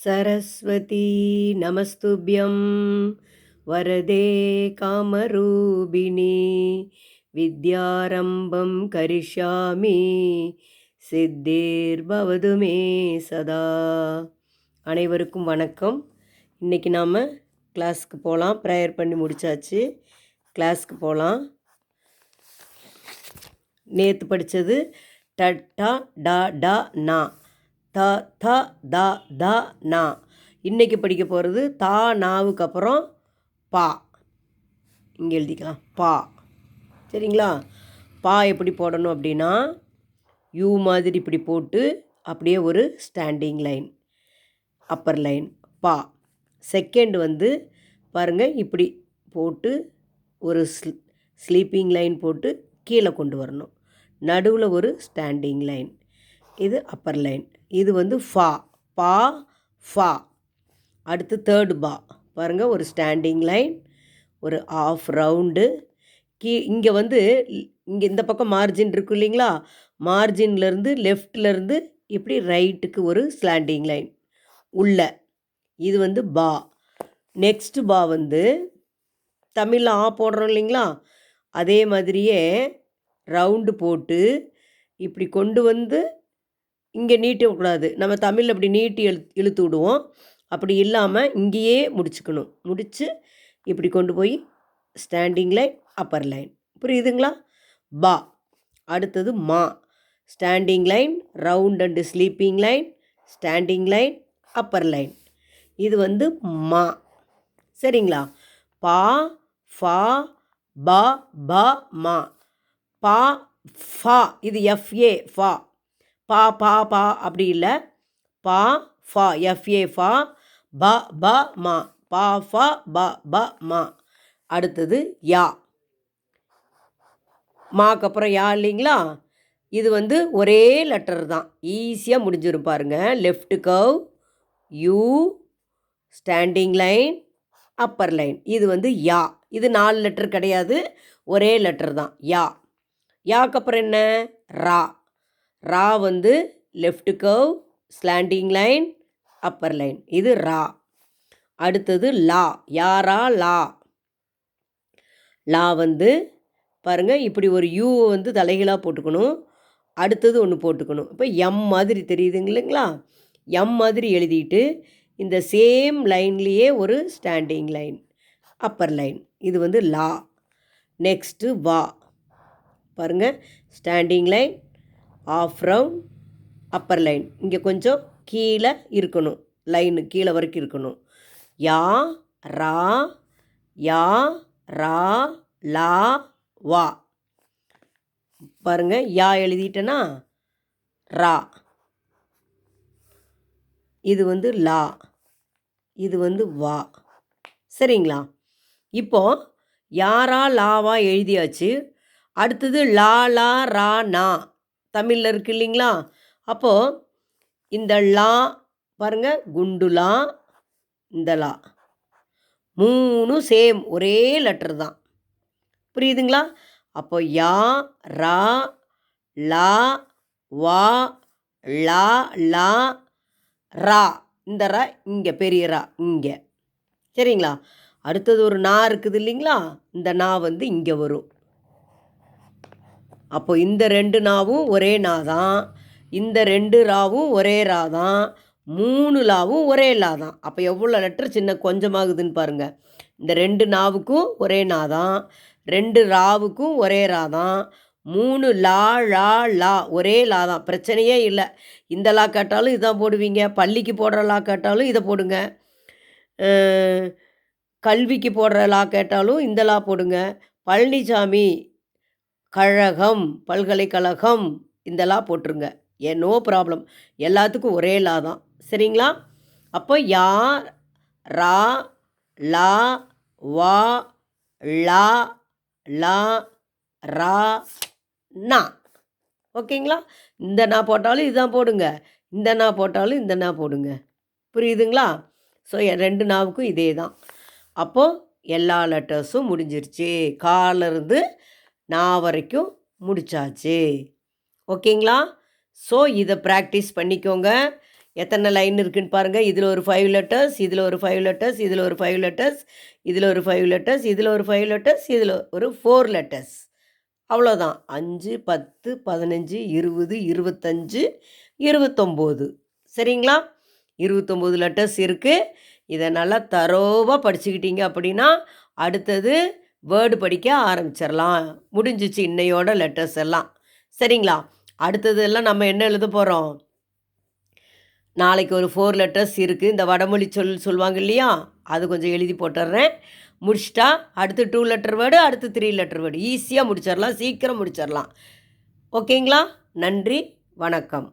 सरस्वती नमस्तुभ्यं वरदे कामरूपिणी विद्यारम्भं करिष्यामि சித்திர்பவது மே சதா. அனைவருக்கும் வணக்கம். இன்றைக்கி நாம் கிளாஸ்க்கு போகலாம். ப்ரேயர் பண்ணி முடித்தாச்சு, கிளாஸ்க்கு போகலாம். நேற்று படித்தது டா டா டா நா, த த த த நா. இன்றைக்கி படிக்க போகிறது தா நாவுக்கு அப்புறம் பா. இங்கே எழுதிக்கலாம் பா. சரிங்களா? பா எப்படி போடணும் அப்படின்னா, யூ மாதிரி இப்படி போட்டு அப்படியே ஒரு ஸ்டாண்டிங் லைன், அப்பர் லைன் பா. செகண்ட் வந்து பாருங்கள், இப்படி போட்டு ஒரு ஸ்லீப்பிங் லைன் போட்டு கீழே கொண்டு வரணும். நடுவில் ஒரு ஸ்டாண்டிங் லைன், இது அப்பர் லைன். இது வந்து ஃபா, பா ஃபா. அடுத்து தேர்டு பா. பாருங்கள், ஒரு ஸ்டாண்டிங் லைன், ஒரு ஆஃப் ரவுண்டு. இங்கே வந்து இங்கே இந்த பக்கம் மார்ஜின் இருக்குது இல்லைங்களா? மார்ஜின்லேருந்து லெஃப்ட்லேருந்து இப்படி ரைட்டுக்கு ஒரு ஸ்லாண்டிங் லைன் உள்ள. இது வந்து பா. நெக்ஸ்ட்டு பா வந்து தமிழில் ஆ போடுறோம் இல்லைங்களா? அதே மாதிரியே ரவுண்டு போட்டு இப்படி கொண்டு வந்து இங்கே நீட்டக்கூடாது. நம்ம தமிழில் அப்படி நீட்டி இழுத்து விடுவோம். அப்படி இல்லாமல் இங்கேயே முடிச்சுக்கணும். முடித்து இப்படி கொண்டு போய் ஸ்டாண்டிங் லைன், அப்பர் லைன். புரியுதுங்களா? பா. அடுத்தது மா. Standing line, round and sleeping line, standing line, upper line. இது வந்து மா. சரிங்களா? பா ஃபா பா பா மா. பா ஃபா, இது எஃப்ஏ ஃபா. பா பா பா அப்படி இல்லை, பா ஃபா எஃப்ஏ ஃபா, பா பா மா, பா ஃபா பா பா மா. அடுத்தது யா. மாக்கு அப்புறம் யா இல்லைங்களா? இது வந்து ஒரே லெட்டர் தான், ஈஸியாக முடிஞ்சிடும் பாருங்கள். Left curve, U, standing line, upper line. இது வந்து யா. இது 4 லெட்டர் கிடையாது, ஒரே லெட்டர் தான் யா. யாக்கு அப்புறம் என்ன? ரா. ரா வந்து left curve, slanting line, upper line. இது ரா. அடுத்தது லா. யாரா லா. லா வந்து பாருங்கள், இப்படி ஒரு யூ வந்து தலைகீழாக போட்டுக்கணும். அடுத்தது ஒன்று போட்டுக்கணும். இப்போ எம் மாதிரி தெரியுதுங்க இல்லைங்களா? எம் மாதிரி எழுதிட்டு இந்த சேம் லைன்லேயே ஒரு ஸ்டாண்டிங் லைன், அப்பர் லைன். இது வந்து லா. நெக்ஸ்ட்டு வா. பாருங்கள், standing line, half round, upper line. இங்கே கொஞ்சம் கீழே இருக்கணும், லைனு கீழே வரைக்கும் இருக்கணும். யா ரா, யா ரா லா வா. பாருங்கள், யா எழுதிட்டேன்னா ரா. இது வந்து லா, இது வந்து வா. சரிங்களா? இப்போது யாரா லாவா எழுதியாச்சு. அடுத்தது லா லா ரா நா தமிழில் இருக்கு இல்லைங்களா? அப்போது இந்த லா பாருங்கள், குண்டு லா, இந்த லா, 3 சேம் ஒரே லெட்டர் தான். புரியுதுங்களா? அப்போ யா ரா லா வா லா லா ரா. இந்த ரா இங்கே, பெரிய ரா இங்கே. சரிங்களா? அடுத்தது ஒரு நா இருக்குது இல்லைங்களா? இந்த நா வந்து இங்கே வரும். அப்போ இந்த 2 நாவும் ஒரே நா தான், இந்த 2 ராவும் ஒரே ரா தான், 3 லாவும் ஒரே லா தான். அப்போ எவ்வளோ லெட்டர் சின்ன கொஞ்சமாகுதுன்னு பாருங்கள். இந்த 2 நாவுக்கும் ஒரே நா தான், 2 ராவுக்கும் ஒரே ரா தான், 3 லா லா லா ஒரே லா தான். பிரச்சனையே இல்லை. இந்த லா கேட்டாலும் இதான் போடுவீங்க, பள்ளிக்கு போடுற லா கேட்டாலும் இதை போடுங்க, கல்விக்கு போடுற லா கேட்டாலும் இந்த லா போடுங்க. பழனிசாமி கழகம், பல்கலைக்கழகம், இந்த லா போட்டுருங்க. No problem. எல்லாத்துக்கும் ஒரே லா தான். சரிங்களா? அப்போ யா ரா லா வா லா லா ரா நா. ஓகேங்களா? இந்த நா போட்டாலும் இதுதான் போடுங்க, இந்த நா போட்டாலும் இந்த நா போடுங்க. புரியுதுங்களா? ஸோ 2 நாவுக்கும் இதே தான். அப்போது எல்லா லெட்டர்ஸும் முடிஞ்சிருச்சு. காலிருந்து நா வரைக்கும் முடிச்சாச்சு. ஓகேங்களா? ஸோ இதை ப்ராக்டிஸ் பண்ணிக்கோங்க. எத்தனை லைன் இருக்குன்னு பாருங்கள். இதில் ஒரு 5 லெட்டர்ஸ், இதில் ஒரு 5 லெட்டர்ஸ், இதில் ஒரு 5 லெட்டர்ஸ், இதில் ஒரு 5 லெட்டர்ஸ், இதில் ஒரு 5 லெட்டர்ஸ், இதில் ஒரு 4 லெட்டர்ஸ். அவ்வளோதான். 5, 10, 15, 20, 25, 29. சரிங்களா? 29 லெட்டர்ஸ் இருக்குது. இதை நல்லா தரோவாக படிச்சுக்கிட்டீங்க அப்படின்னா அடுத்தது வேர்டு படிக்க ஆரம்பிச்சிடலாம். முடிஞ்சிச்சு இன்னையோட லெட்டர்ஸ் எல்லாம். சரிங்களா? அடுத்தது எல்லாம் நம்ம என்ன எழுத போகிறோம்? நாளைக்கு ஒரு 4 லெட்டர்ஸ் இருக்குது. இந்த வடமொழி சொல்லுவாங்க இல்லையா, அது கொஞ்சம் எழுதி போட்டுடுறேன். முடிச்சிட்டா அடுத்து 2 லெட்டர் வேர்டு, அடுத்து 3 லெட்டர் வேர்டு. ஈஸியாக முடிச்சிடலாம், சீக்கிரம் முடிச்சிடலாம். ஓகேங்களா? நன்றி, வணக்கம்.